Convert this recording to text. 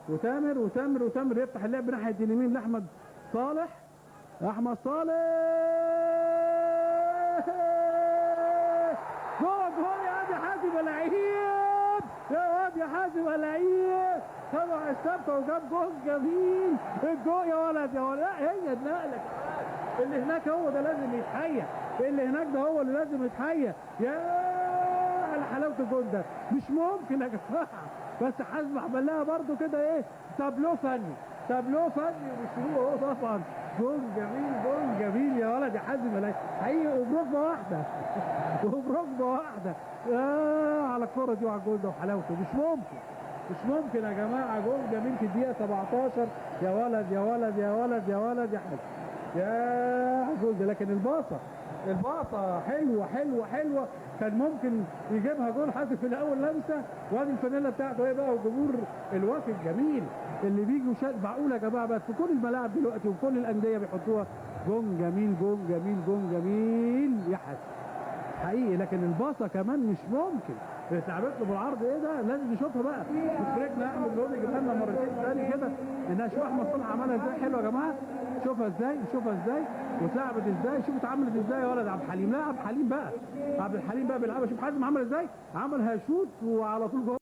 وتامر يفتح اللعب ناحيه اليمين لاحمد صالح. احمد صالح جول يا واد يا حازم يا لعيب، يا واد يا حازم يا لعيب، طلع الثابته وجاب جول جميل. الجول يا ولد يا ولد، لا هي النقله اللي هناك هو ده لازم يتحيى، اللي هناك ده هو اللي لازم يتحيى. يا على حلاوه الجول ده، مش ممكن يا جماعه. بس حازم عمل لها برده كده ايه، تابلو فني ومش هو طبعا. جول جميل يا ولد يا حازم حقيقي، وبركبه واحده على الكره دي وعلى الجول ده وحلاوته. مش ممكن يا جماعه. جول جميل في الدقيقه 17. يا ولد يا حازم، يا جول ده. لكن الباصه حلوه، كان ممكن يجيبها جول حازم في الاول لمسه. وادي الفانيلا بتاعته ايه بقى، وجمهور الوفي الجميل اللي بيجوا معقول يا جماعه بقى في كل الملاعب دلوقتي وفي كل الانديه بيحطوها. جون جميل يا حازم حقيقي. لكن الباصه كمان مش ممكن، اتلعبت له بالعرض ايه ده، لازم نشوفها بقى. مشكلتنا احمد بيقول يجيبها لنا مرتين ثاني كده انها شوف احمد صلاح عملها ازاي. حلوه يا جماعه، شوفها ازاي واتلعبت ازاي. شوف اتعملت ازاي يا ولد. عبد الحليم، لا عبد الحليم بقى بيلعبها. شوف حازم عمل ازاي، عمل هشوت وعلى طول جول.